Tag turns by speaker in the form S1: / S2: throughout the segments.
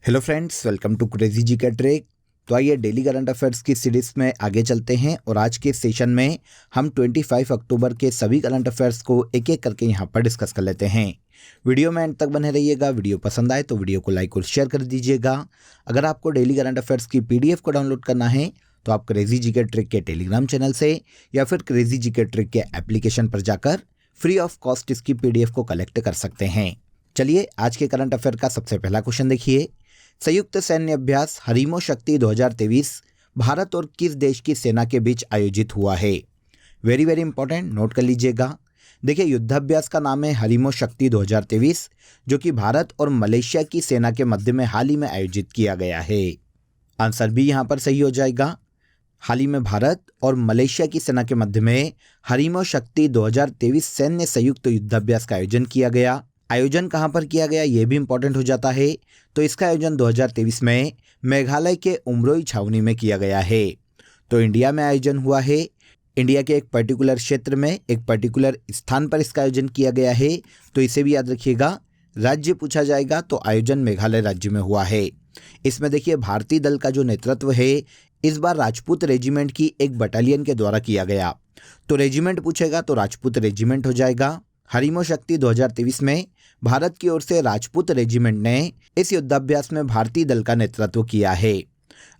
S1: Hello friends, welcome to crazy G का trick. तो आइए डेली करंट अफेयर्स की सीरीज में आगे चलते हैं और आज के सेशन में हम 25 अक्टूबर के सभी करंट अफेयर्स को एक एक करके यहाँ पर डिस्कस कर लेते हैं। वीडियो में एंड तक बने रहिएगा। वीडियो पसंद आए तो वीडियो को लाइक और शेयर कर दीजिएगा। अगर आपको डेली करंट अफेयर्स की PDF को डाउनलोड करना है तो आप क्रेजी जी के ट्रिक के टेलीग्राम चैनल से या फिर क्रेजी जी के ट्रिक के एप्लीकेशन पर जाकर फ्री ऑफ कॉस्ट इसकी PDF को कलेक्ट कर सकते हैं। चलिए आज के करंट अफेयर का सबसे पहला क्वेश्चन देखिए। संयुक्त सैन्य अभ्यास हरीमो शक्ति 2023 भारत और किस देश की सेना के बीच आयोजित हुआ है? वेरी वेरी इंपॉर्टेंट, नोट कर लीजिएगा। देखिए, युद्धाभ्यास का नाम है हरीमो शक्ति 2023, जो कि भारत और मलेशिया की सेना के मध्य में हाल ही में आयोजित किया गया है। आंसर भी यहाँ पर सही हो जाएगा। हाल ही में भारत और मलेशिया की सेना के मध्य में हरीमो शक्ति 2023 सैन्य संयुक्त युद्धाभ्यास का आयोजन किया गया। आयोजन कहाँ पर किया गया ये भी इंपॉर्टेंट हो जाता है। तो इसका आयोजन 2023 में मेघालय के उमरोई छावनी में किया गया है। तो इंडिया में आयोजन हुआ है। इंडिया के एक पर्टिकुलर क्षेत्र में एक पर्टिकुलर स्थान पर इसका आयोजन किया गया है। तो इसे भी याद रखिएगा। राज्य पूछा जाएगा तो आयोजन मेघालय राज्य में हुआ है। इसमें देखिए, भारतीय दल का जो नेतृत्व है इस बार राजपूत रेजिमेंट की एक बटालियन के द्वारा किया गया। तो रेजिमेंट पूछेगा तो राजपूत रेजिमेंट हो जाएगा। हरीमो शक्ति 2023 में भारत की ओर से राजपूत रेजिमेंट ने इस युद्धाभ्यास में भारतीय दल का नेतृत्व किया है।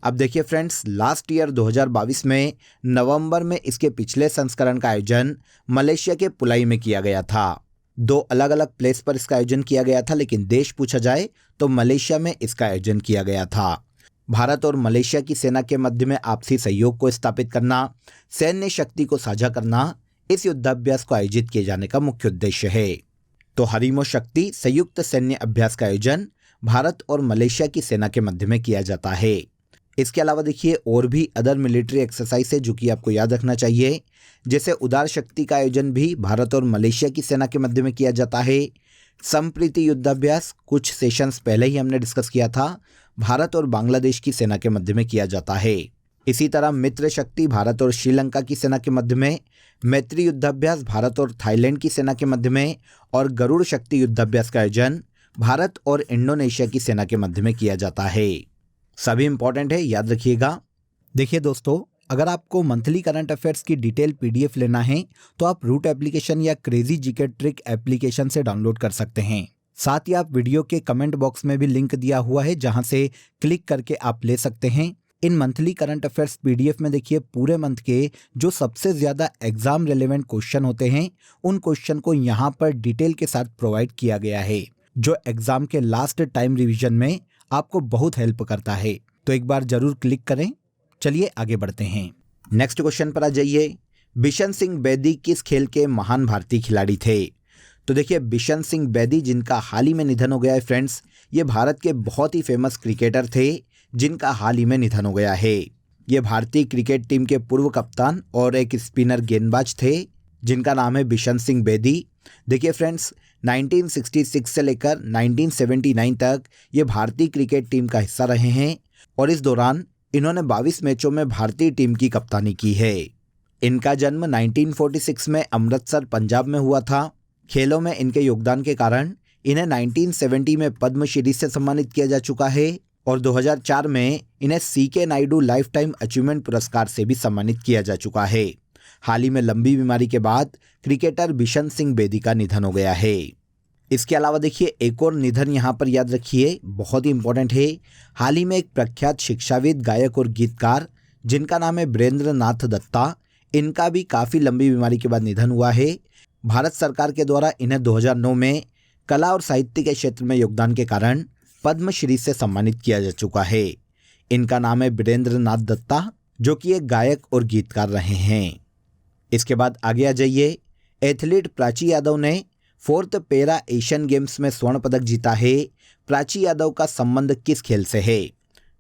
S1: अब देखिए फ्रेंड्स, लास्ट ईयर 2022 में नवंबर में इसके पिछले संस्करण का आयोजन मलेशिया के पुलाई में किया गया था। दो अलग अलग प्लेस पर इसका आयोजन किया गया था, लेकिन देश पूछा जाए तो मलेशिया में इसका आयोजन किया गया था। भारत और मलेशिया की सेना के मध्य में आपसी सहयोग को स्थापित करना, सैन्य शक्ति को साझा करना इस युद्धाभ्यास को आयोजित किए जाने का मुख्य उद्देश्य है। तो हरीमो शक्ति संयुक्त सैन्य अभ्यास का आयोजन भारत और मलेशिया की सेना के मध्य में किया जाता है। इसके अलावा देखिए, और भी अदर मिलिट्री एक्सरसाइज है जो कि आपको याद रखना चाहिए। जैसे उदार शक्ति का आयोजन भी भारत और मलेशिया की सेना के मध्य में किया जाता है। संप्रीति युद्धाभ्यास कुछ सेशंस पहले ही हमने डिस्कस किया था, भारत और बांग्लादेश की सेना के मध्य में किया जाता है। इसी तरह मित्र शक्ति भारत और श्रीलंका की सेना के मध्य में, मैत्री युद्धाभ्यास भारत और थाईलैंड की सेना के मध्य में, और गरुड़ शक्ति युद्धाभ्यास का आयोजन भारत और इंडोनेशिया की सेना के मध्य में किया जाता है। सभी इंपॉर्टेंट है, याद रखिएगा। देखिए दोस्तों, अगर आपको मंथली करंट अफेयर्स की डिटेल PDF लेना है तो आप रूट एप्लीकेशन या क्रेजी जीके ट्रिक एप्लीकेशन से डाउनलोड कर सकते हैं। साथ ही आप वीडियो के कमेंट बॉक्स में भी लिंक दिया हुआ है, जहां से क्लिक करके आप ले सकते हैं। इन मंथली करंट अफेयर्स PDF में देखिए, पूरे मंथ के जो सबसे ज़्यादा एग्जाम रेलेवेंट क्वेश्चन होते हैं उन क्वेश्चन को यहाँ पर डिटेल के साथ प्रोवाइड किया गया है, जो एग्जाम के लास्ट टाइम रिवीजन में आपको बहुत हेल्प करता है। तो एक बार जरूर क्लिक करें। चलिए आगे बढ़ते हैं। नेक्स्ट क्वेश्चन पर आ जाइए। बिशन सिंह बेदी किस खेल के महान भारतीय खिलाड़ी थे? तो देखिए, बिशन सिंह बेदी जिनका हाल ही में निधन हो गया है फ्रेंड्स, ये भारत के बहुत ही फेमस क्रिकेटर थे जिनका हाल ही में निधन हो गया है। ये भारतीय क्रिकेट टीम के पूर्व कप्तान और एक स्पिनर गेंदबाज थे जिनका नाम है बिशन सिंह बेदी। देखिए फ्रेंड्स, 1966 से लेकर 1979 तक ये भारतीय क्रिकेट टीम का हिस्सा रहे हैं और इस दौरान इन्होंने 22 मैचों में भारतीय टीम की कप्तानी की है। इनका जन्म 1946 में अमृतसर पंजाब में हुआ था। खेलों में इनके योगदान के कारण इन्हें 1970 में पद्मश्री से सम्मानित किया जा चुका है और 2004 में इन्हें CK Naidu life time achievement पुरस्कार से भी सम्मानित किया जा चुका है। हाल ही में लंबी बीमारी के बाद क्रिकेटर बिशन सिंह बेदी का निधन हो गया है। इसके अलावा देखिए, एक और निधन यहाँ पर याद रखिए, बहुत ही इंपॉर्टेंट है। हाल ही में एक प्रख्यात शिक्षाविद, गायक और गीतकार जिनका नाम है बीरेंद्र नाथ दत्ता, इनका भी काफ़ी लंबी बीमारी के बाद निधन हुआ है। भारत सरकार के द्वारा इन्हें 2009 में कला और साहित्य के क्षेत्र में योगदान के कारण पद्मश्री से सम्मानित किया जा चुका है। इनका नाम है बीरेंद्र नाथ दत्ता, जो कि एक गायक और गीतकार रहे हैं। इसके बाद आगे आ जाइए। एथलीट प्राची यादव ने 4th पैरा एशियन गेम्स में स्वर्ण पदक जीता है। प्राची यादव का संबंध किस खेल से है?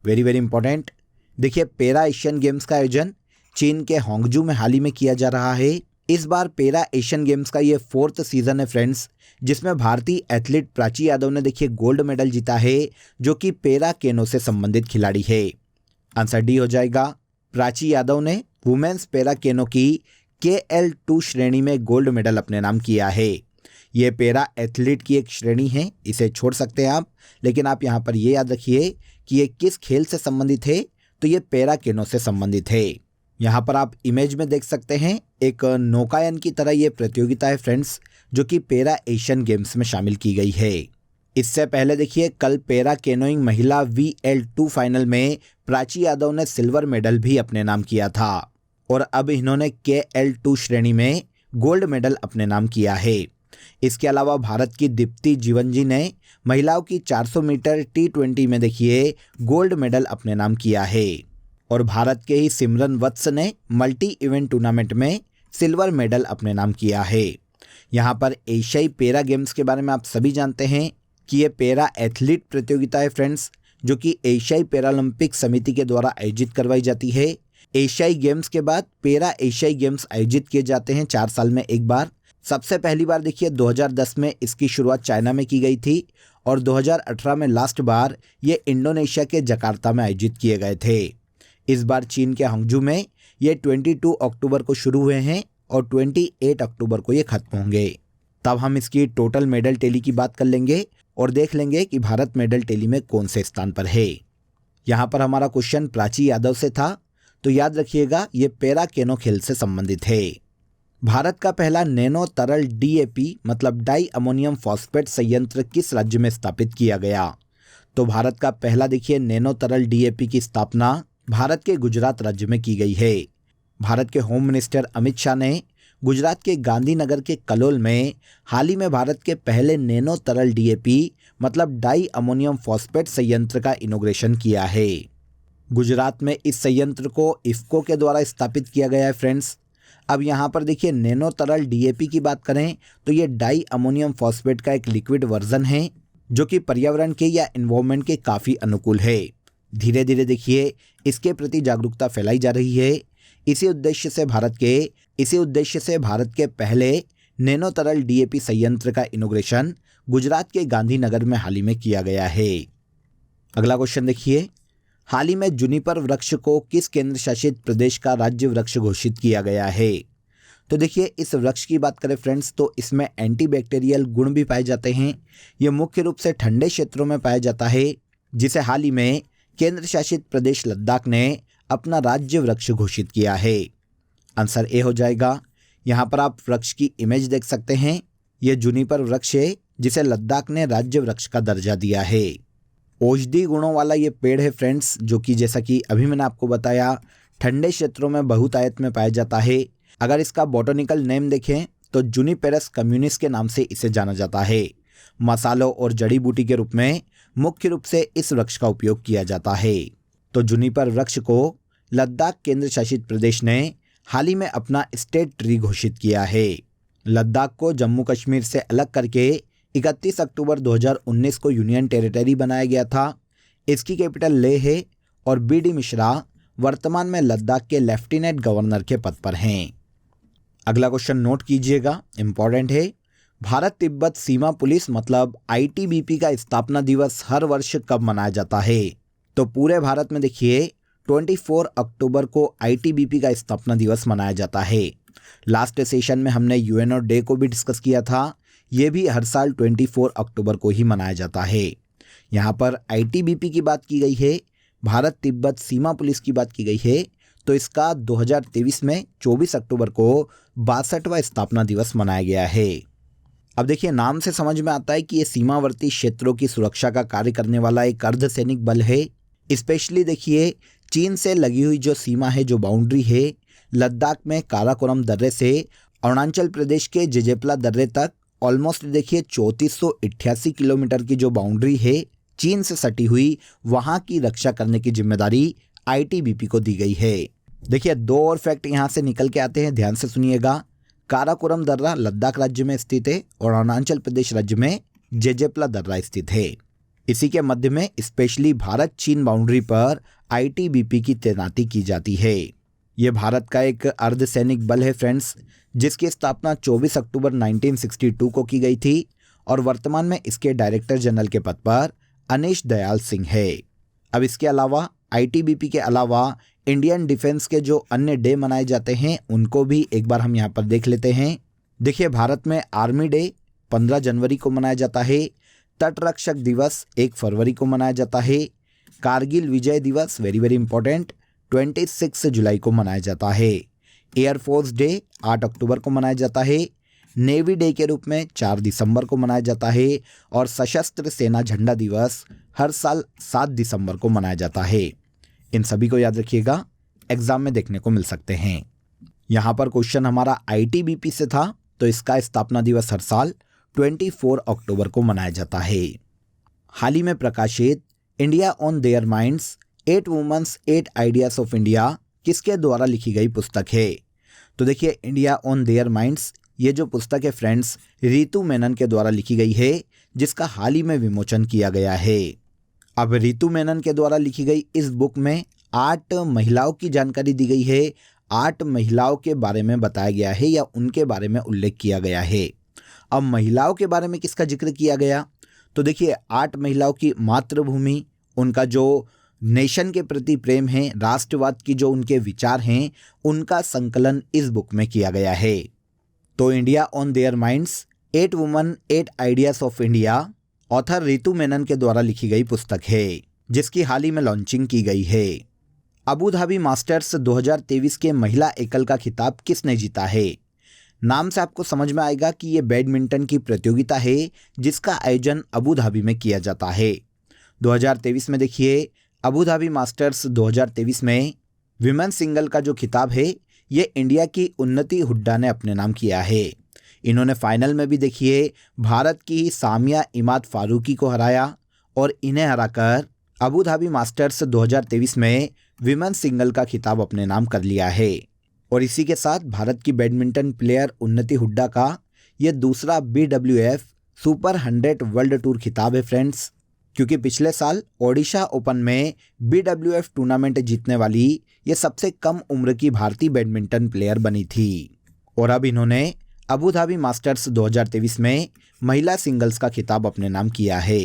S1: Very very important. देखिए, पैरा एशियन गेम्स का आयोजन चीन के होंगजू में हाल ही में किया जा रहा है। इस बार पैरा एशियन गेम्स का ये 4th सीजन है फ्रेंड्स, जिसमें भारतीय एथलीट प्राची यादव ने देखिए गोल्ड मेडल जीता है, जो कि पैरा केनो से संबंधित खिलाड़ी है। आंसर डी हो जाएगा। प्राची यादव ने वुमेन्स पैरा केनो की KL2 श्रेणी में गोल्ड मेडल अपने नाम किया है। ये पैरा एथलीट की एक श्रेणी है, इसे छोड़ सकते हैं आप, लेकिन आप यहाँ पर ये याद रखिए कि ये किस खेल से संबंधित है, तो ये पैरा केनो से संबंधित है। यहाँ पर आप इमेज में देख सकते हैं एक नौकायन की तरह ये प्रतियोगिता है फ्रेंड्स, जो कि पैरा एशियन गेम्स में शामिल की गई है। इससे पहले देखिए कल पैरा केनोइंग महिला VL2 फाइनल में प्राची यादव ने सिल्वर मेडल भी अपने नाम किया था और अब इन्होंने KL2 श्रेणी में गोल्ड मेडल अपने नाम किया है। इसके अलावा भारत की दीप्ति जीवनजी ने महिलाओं की 400 मीटर T20 में देखिए गोल्ड मेडल अपने नाम किया है और भारत के ही सिमरन वत्स ने मल्टी इवेंट टूर्नामेंट में सिल्वर मेडल अपने नाम किया है। यहाँ पर एशियाई पैरा गेम्स के बारे में आप सभी जानते हैं कि ये पैरा एथलीट प्रतियोगिता है फ्रेंड्स, जो कि एशियाई पैरालंपिक समिति के द्वारा आयोजित करवाई जाती है। एशियाई गेम्स के बाद पैरा एशियाई गेम्स आयोजित किए जाते हैं 4 साल में एक बार। सबसे पहली बार देखिए 2010 में इसकी शुरुआत चाइना में की गई थी और 2018 में लास्ट बार ये इंडोनेशिया के जकार्ता में आयोजित किए गए थे। इस बार चीन के हंगझू में ये 22 अक्टूबर को शुरू हुए हैं और 28 अक्टूबर को ये खत्म होंगे। तब हम इसकी टोटल मेडल टैली की बात कर लेंगे और देख लेंगे कि भारत मेडल टैली में कौन से स्थान पर है। यहाँ पर हमारा क्वेश्चन प्राची यादव से था, तो याद रखिएगा ये पैरा केनो खेल से संबंधित है। भारत का पहला नैनो तरल DAP मतलब डाई अमोनियम फॉस्फेट संयंत्र किस राज्य में स्थापित किया गया? तो भारत का पहला देखिए नैनो तरल DAP की स्थापना भारत के गुजरात राज्य में की गई है। भारत के होम मिनिस्टर अमित शाह ने गुजरात के गांधीनगर के कलोल में हाल ही में भारत के पहले नैनो तरल DAP मतलब डाई अमोनियम फॉस्फेट संयंत्र का इनॉग्रेशन किया है। गुजरात में इस संयंत्र को इफ्को के द्वारा स्थापित किया गया है फ्रेंड्स। अब यहाँ पर देखिए नैनो तरल DAP की बात करें तो ये डाई अमोनियम फॉस्फेट का एक लिक्विड वर्जन है, जो कि पर्यावरण के या एनवायरनमेंट के काफ़ी अनुकूल है। धीरे धीरे देखिए इसके प्रति जागरूकता फैलाई जा रही है। इसी उद्देश्य से भारत के पहले नैनो तरल DAP संयंत्र का इनॉग्रेशन गुजरात के गांधीनगर में हाल ही में किया गया है। अगला क्वेश्चन देखिए, हाल ही में जूनिपर वृक्ष को किस केंद्र शासित प्रदेश का राज्य वृक्ष घोषित किया गया है? तो देखिए इस वृक्ष की बात करें फ्रेंड्स तो इसमें एंटीबैक्टीरियल गुण भी पाए जाते हैं। ये मुख्य रूप से ठंडे क्षेत्रों में पाया जाता है, जिसे हाल ही में केंद्र शासित प्रदेश लद्दाख ने अपना राज्य वृक्ष घोषित किया है। आंसर ए हो जाएगा। यहाँ पर आप वृक्ष की इमेज देख सकते हैं। यह जूनिपर वृक्ष है जिसे लद्दाख ने राज्य वृक्ष का दर्जा दिया है। औषधि गुणों वाला ये पेड़ है फ्रेंड्स, जो कि जैसा कि अभी मैंने आपको बताया ठंडे क्षेत्रों में बहुतायत में पाया जाता है। अगर इसका बॉटनिकल नेम देखें तो जूनिपेरस कम्युनिस के नाम से इसे जाना जाता है। मसालों और जड़ी बूटी के रूप में मुख्य रूप से इस वृक्ष का उपयोग किया जाता है। तो जूनिपर वृक्ष को लद्दाख केंद्र शासित प्रदेश ने हाल ही में अपना स्टेट ट्री घोषित किया है। लद्दाख को जम्मू कश्मीर से अलग करके 31 अक्टूबर 2019 को यूनियन टेरिटरी बनाया गया था। इसकी कैपिटल लेह है और BD मिश्रा वर्तमान में लद्दाख के लेफ्टिनेंट गवर्नर के पद पर हैं। अगला क्वेश्चन नोट कीजिएगा, इंपॉर्टेंट है। भारत तिब्बत सीमा पुलिस मतलब ITBP का स्थापना दिवस हर वर्ष कब मनाया जाता है? तो पूरे भारत में देखिए 24 अक्टूबर को ITBP का स्थापना दिवस मनाया जाता है। लास्ट सेशन में हमने UNO डे को भी डिस्कस किया था। ये भी हर साल 24 अक्टूबर को ही मनाया जाता है। यहाँ पर ITBP की बात की गई है, भारत तिब्बत सीमा पुलिस की बात की गई है, तो इसका 2023 में 24 अक्टूबर को 62वां स्थापना दिवस मनाया गया है। अब देखिए नाम से समझ में आता है कि ये सीमावर्ती क्षेत्रों की सुरक्षा का कार्य करने वाला एक अर्धसैनिक बल है। स्पेशली देखिए चीन से लगी हुई जो सीमा है, जो बाउंड्री है, लद्दाख में काराकोरम दर्रे से अरुणाचल प्रदेश के जेजेपला दर्रे तक ऑलमोस्ट देखिए 3488 किलोमीटर की जो बाउंड्री है चीन से सटी हुई, वहाँ की रक्षा करने की जिम्मेदारी ITBP को दी गई है। देखिए 2 और फैक्ट यहाँ से निकल के आते हैं, ध्यान से सुनिएगा। काराकोरम दर्रा लद्दाख राज्य में स्थित है और अरुणाचल प्रदेश राज्य में जेजेपला दर्रा स्थित है। इसी के मध्य में स्पेशली भारत चीन बाउंड्री पर ITBP की तैनाती की जाती है। ये भारत का एक अर्धसैनिक बल है फ्रेंड्स, जिसकी स्थापना 24 अक्टूबर 1962 को की गई थी और वर्तमान में इसके डायरेक्टर जनरल के पद पर अनीश दयाल सिंह है। अब इसके अलावा ITBP के अलावा इंडियन डिफेंस के जो अन्य डे मनाए जाते हैं उनको भी एक बार हम यहाँ पर देख लेते हैं। देखिए भारत में आर्मी डे 15 जनवरी को मनाया जाता है। तटरक्षक दिवस 1 फरवरी को मनाया जाता है। कारगिल विजय दिवस वेरी वेरी इंपॉर्टेंट 26 जुलाई को मनाया जाता है। एयरफोर्स डे 8 अक्टूबर को मनाया जाता है। नेवी डे के रूप में 4 दिसंबर को मनाया जाता है। और सशस्त्र सेना झंडा दिवस हर साल 7 दिसंबर को मनाया जाता है। इन सभी को याद रखिएगा, एग्जाम में देखने को मिल सकते हैं। यहाँ पर क्वेश्चन हमारा आईटीबीपी से था, तो इसका स्थापना दिवस हर साल 24 अक्टूबर को मनाया जाता है। हाल ही में प्रकाशित India on their minds 8 women's 8 ideas of India किसके द्वारा लिखी गई पुस्तक है? तो देखिए, इंडिया ऑन देयर माइंड्स ये जो पुस्तक है फ्रेंड्स, रितु मेनन के द्वारा लिखी गई है, जिसका हाल ही में विमोचन किया गया है। अब रितु मेनन के द्वारा लिखी गई इस बुक में 8 महिलाओं की जानकारी दी गई है। 8 महिलाओं के बारे में बताया गया है या उनके बारे में उल्लेख किया गया है। अब महिलाओं के बारे में किसका जिक्र किया गया? तो देखिए, 8 महिलाओं की मातृभूमि, उनका जो नेशन के प्रति प्रेम है, राष्ट्रवाद की जो उनके विचार हैं, उनका संकलन इस बुक में किया गया है। तो India on their minds 8 women 8 ideas of India author Ritu Menon के द्वारा लिखी गई पुस्तक है, जिसकी हाल ही में लॉन्चिंग की गई है। अबू धाबी मास्टर्स 2023 के महिला एकल का खिताब किसने जीता है? नाम से आपको समझ में आएगा कि ये बैडमिंटन की प्रतियोगिता है, जिसका आयोजन अबू धाबी में किया जाता है। 2023 में देखिए, अबू धाबी मास्टर्स 2023 में विमेन सिंगल का जो खिताब है, ये इंडिया की उन्नति हुड्डा ने अपने नाम किया है। इन्होंने फाइनल में भी देखिए भारत की सामिया इमाद फारूकी को हराया और इन्हें हराकर अबू धाबी मास्टर्स 2023 में विमेन सिंगल का खिताब अपने नाम कर लिया है। और इसी के साथ भारत की बैडमिंटन प्लेयर उन्नति हुड्डा का ये दूसरा BWF सुपर 100 वर्ल्ड टूर खिताब है फ्रेंड्स, क्योंकि पिछले साल ओडिशा ओपन में BWF टूर्नामेंट जीतने वाली ये सबसे कम उम्र की भारतीय बैडमिंटन प्लेयर बनी थी। और अब इन्होंने अबू धाबी मास्टर्स 2023 में महिला सिंगल्स का खिताब अपने नाम किया है।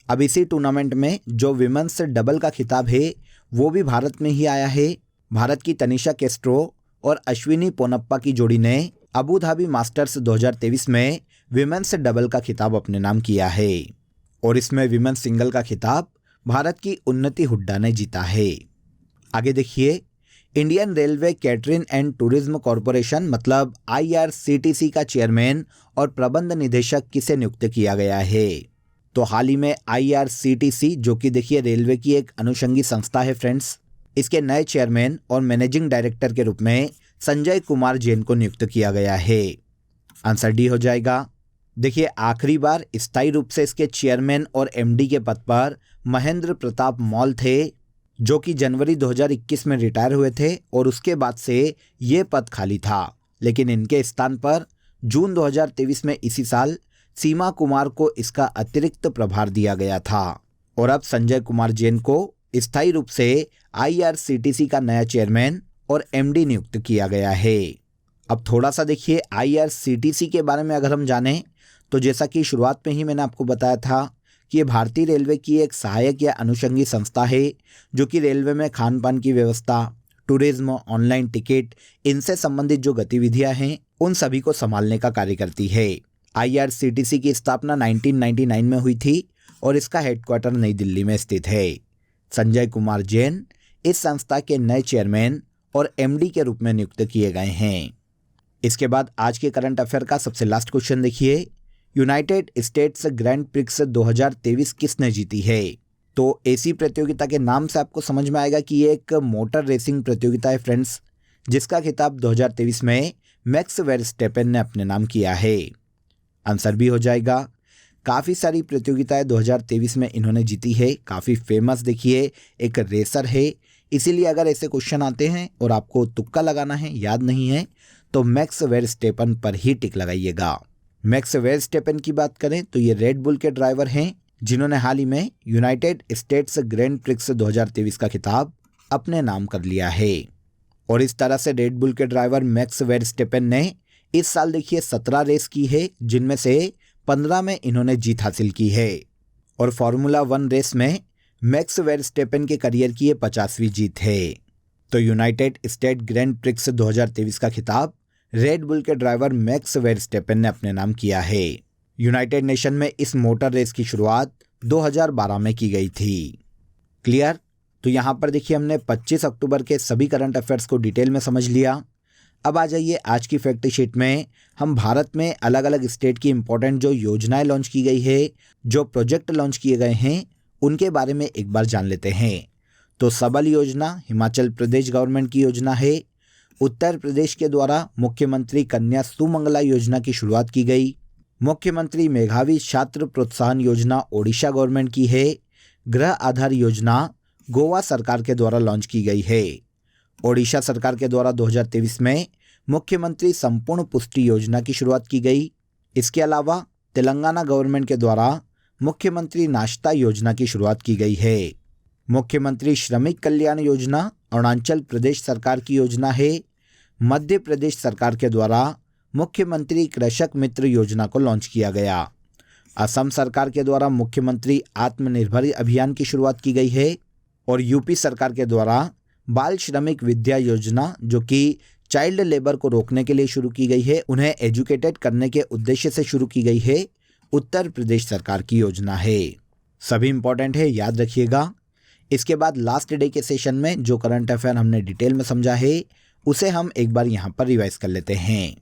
S1: अब इसी टूर्नामेंट में जो विमेंस डबल का खिताब है, वो भी भारत में ही आया है। भारत की तनिषा केस्ट्रो और अश्विनी पोनप्पा की जोड़ी ने अबू धाबी मास्टर्स 2023 में विमेंस डबल का खिताब अपने नाम किया है। और इसमें विमेंस सिंगल का खिताब भारत की उन्नति हुड्डा ने जीता है। आगे देखिए, Indian railway catering and tourism corporation मतलब IRCTC का चेयरमैन और प्रबंध निदेशक किसे नियुक्त किया गया है? तो हाल ही में IRCTC, जो कि देखिए रेलवे की एक अनुषंगी संस्था है फ्रेंड्स, इसके नए चेयरमैन और मैनेजिंग डायरेक्टर के रूप में संजय कुमार जैन को नियुक्त किया गया है। आंसर डी हो जाएगा। देखिए, आखिरी बार स्थायी रूप से इसके चेयरमैन और MD के पद पर महेंद्र प्रताप मौल थे, जो कि जनवरी 2021 में रिटायर हुए थे और उसके बाद से ये पद खाली था। लेकिन इनके स्थान पर जून 2023 में इसी साल सीमा कुमार को इसका अतिरिक्त प्रभार दिया गया था। और अब संजय कुमार जैन को स्थायी रूप से IRCTC का नया चेयरमैन और MD नियुक्त किया गया है। अब थोड़ा सा देखिए IRCTC के बारे में अगर हम जानें, तो जैसा कि शुरुआत में ही मैंने आपको बताया था कि ये भारतीय रेलवे की एक सहायक या अनुषंगी संस्था है, जो कि रेलवे में खान पान की व्यवस्था, टूरिज्म, ऑनलाइन टिकट, इनसे संबंधित जो गतिविधियां हैं, उन सभी को संभालने का कार्य करती है। IRCTC की स्थापना 1999 में हुई थी और इसका हेडक्वार्टर नई दिल्ली में स्थित है। संजय कुमार जैन इस संस्था के नए चेयरमैन और MD के रूप में नियुक्त किए गए हैं। इसके बाद आज के करंट अफेयर का सबसे लास्ट क्वेश्चन देखिए, यूनाइटेड स्टेट्स ग्रैंड प्रिक्स 2023 किसने जीती है? तो ऐसी प्रतियोगिता के नाम से आपको समझ में आएगा कि ये एक मोटर रेसिंग प्रतियोगिता है फ्रेंड्स, जिसका खिताब 2023 में मैक्स वेरस्टेपेन ने अपने नाम किया है। आंसर भी हो जाएगा। काफ़ी सारी प्रतियोगिताएं 2023 में इन्होंने जीती है, काफ़ी फेमस देखिए एक रेसर है। इसीलिए अगर ऐसे क्वेश्चन आते हैं और आपको तुक्का लगाना है, याद नहीं है, तो मैक्स वेरस्टेपेन पर ही टिक लगाइएगा। मैक्स वेरस्टेपेन की बात करें तो ये रेड बुल के ड्राइवर हैं, जिन्होंने हाल ही में यूनाइटेड स्टेट्स ग्रैंड प्रिक्स 2023 का खिताब अपने नाम कर लिया है। और इस तरह से रेड बुल के ड्राइवर मैक्स वेरस्टेपेन ने इस साल देखिए 17 रेस की है, जिनमें से 15 में इन्होंने जीत हासिल की है। और फार्मूला 1 रेस में मैक्स वेरस्टेपेन के करियर की ये 50वीं जीत है। तो यूनाइटेड स्टेट ग्रैंड प्रिक्स 2023 का खिताब रेड बुल के ड्राइवर मैक्स वेरस्टेपेन ने अपने नाम किया है। यूनाइटेड नेशन में इस मोटर रेस की शुरुआत 2012 में की गई थी। क्लियर? तो यहाँ पर देखिए हमने 25 अक्टूबर के सभी करंट अफेयर्स को डिटेल में समझ लिया। अब आ जाइए आज की फैक्ट शीट में हम भारत में अलग अलग स्टेट की इंपॉर्टेंट जो योजनाएं लॉन्च की गई है, जो प्रोजेक्ट लॉन्च किए गए हैं, उनके बारे में एक बार जान लेते हैं। तो सबल योजना हिमाचल प्रदेश गवर्नमेंट की योजना है। उत्तर प्रदेश के द्वारा मुख्यमंत्री कन्या सुमंगला योजना की शुरुआत की गई। मुख्यमंत्री मेधावी छात्र प्रोत्साहन योजना ओडिशा गवर्नमेंट की है। गृह आधार योजना गोवा सरकार के द्वारा लॉन्च की गई है। ओडिशा सरकार के द्वारा 2023 में मुख्यमंत्री संपूर्ण पुष्टि योजना की शुरुआत की गई। इसके अलावा तेलंगाना गवर्नमेंट के द्वारा मुख्यमंत्री नाश्ता योजना की शुरुआत की गई है। मुख्यमंत्री श्रमिक कल्याण योजना अरुणाचल प्रदेश सरकार की योजना है। मध्य प्रदेश सरकार के द्वारा मुख्यमंत्री कृषक मित्र योजना को लॉन्च किया गया। असम सरकार के द्वारा मुख्यमंत्री आत्मनिर्भर अभियान की शुरुआत की गई है। और यूपी सरकार के द्वारा बाल श्रमिक विद्या योजना, जो कि चाइल्ड लेबर को रोकने के लिए शुरू की गई है, उन्हें एजुकेटेड करने के उद्देश्य से शुरू की गई है, उत्तर प्रदेश सरकार की योजना है। सभी इंपॉर्टेंट है, याद रखिएगा। इसके बाद लास्ट डे के सेशन में जो करंट अफेयर हमने डिटेल में समझा है, उसे हम एक बार यहाँ पर रिवाइज कर लेते हैं।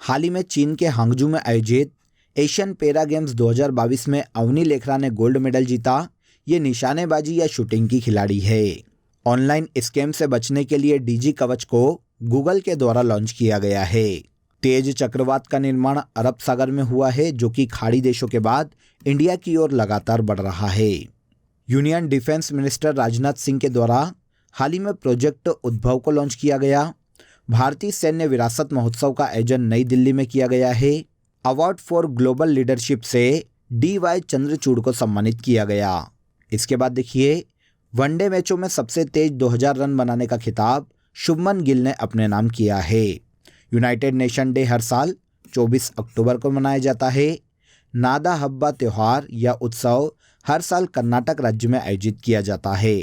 S1: हाल ही में चीन के हांगजू में आयोजित एशियन पैरा गेम्स 2022 में अवनी लेखरा ने गोल्ड मेडल जीता। ये निशानेबाजी या शूटिंग की खिलाड़ी है। ऑनलाइन स्कैम से बचने के लिए डीजी कवच को गूगल के द्वारा लॉन्च किया गया है। तेज चक्रवात का निर्माण अरब सागर में हुआ है, जो कि खाड़ी देशों के बाद इंडिया की ओर लगातार बढ़ रहा है। Union defence minister Rajnath Singh के द्वारा हाल ही में प्रोजेक्ट उद्भव को लॉन्च किया गया। भारतीय सैन्य विरासत महोत्सव का आयोजन नई दिल्ली में किया गया है। अवार्ड फॉर ग्लोबल लीडरशिप से DY चंद्रचूड़ को सम्मानित किया गया। इसके बाद देखिए वनडे मैचों में सबसे तेज 2000 रन बनाने का खिताब शुभमन गिल ने अपने नाम किया है। यूनाइटेड नेशन डे हर साल 24 अक्टूबर को मनाया जाता है। नादा हब्बा त्यौहार या उत्सव हर साल कर्नाटक राज्य में आयोजित किया जाता है।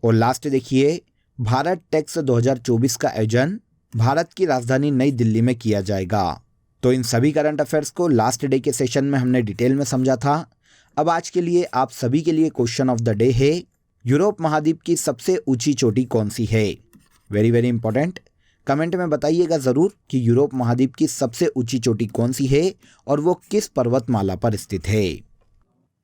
S1: और लास्ट देखिए भारत टेक्स 2024 का आयोजन भारत की राजधानी नई दिल्ली में किया जाएगा। तो इन सभी करंट अफेयर्स को लास्ट डे के सेशन में हमने डिटेल में समझा था। अब आज के लिए आप सभी के लिए क्वेश्चन ऑफ द डे है, यूरोप महाद्वीप की सबसे ऊंची चोटी कौन सी है? Very very important. कमेंट में बताइएगा ज़रूर कि यूरोप महाद्वीप की सबसे ऊंची चोटी कौन सी है और वो किस पर्वतमाला पर स्थित है।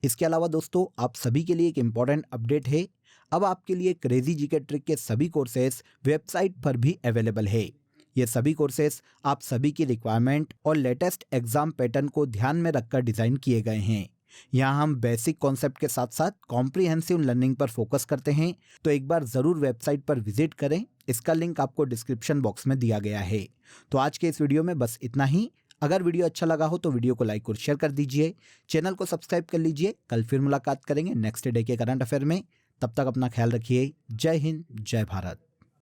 S1: इसके अलावा दोस्तों आप सभी के लिए एक इम्पॉर्टेंट अपडेट है। अब आपके लिए क्रेजी जीके ट्रिक के सभी कोर्सेज वेबसाइट पर भी अवेलेबल है। ये सभी कोर्सेज आप सभी की रिक्वायरमेंट और लेटेस्ट एग्जाम पैटर्न को ध्यान में रखकर डिज़ाइन किए गए हैं। यहाँ हम बेसिक कॉन्सेप्ट के साथ साथ कॉम्प्रिहेंसिव लर्निंग पर फोकस करते हैं। तो एक बार ज़रूर वेबसाइट पर विजिट करें, इसका लिंक आपको डिस्क्रिप्शन बॉक्स में दिया गया है। तो आज के इस वीडियो में बस इतना ही। अगर वीडियो अच्छा लगा हो तो वीडियो को लाइक और शेयर कर दीजिए, चैनल को सब्सक्राइब कर लीजिए। कल फिर मुलाकात करेंगे नेक्स्ट डे के करंट अफेयर में। तब तक अपना ख्याल रखिए। जय हिंद, जय भारत।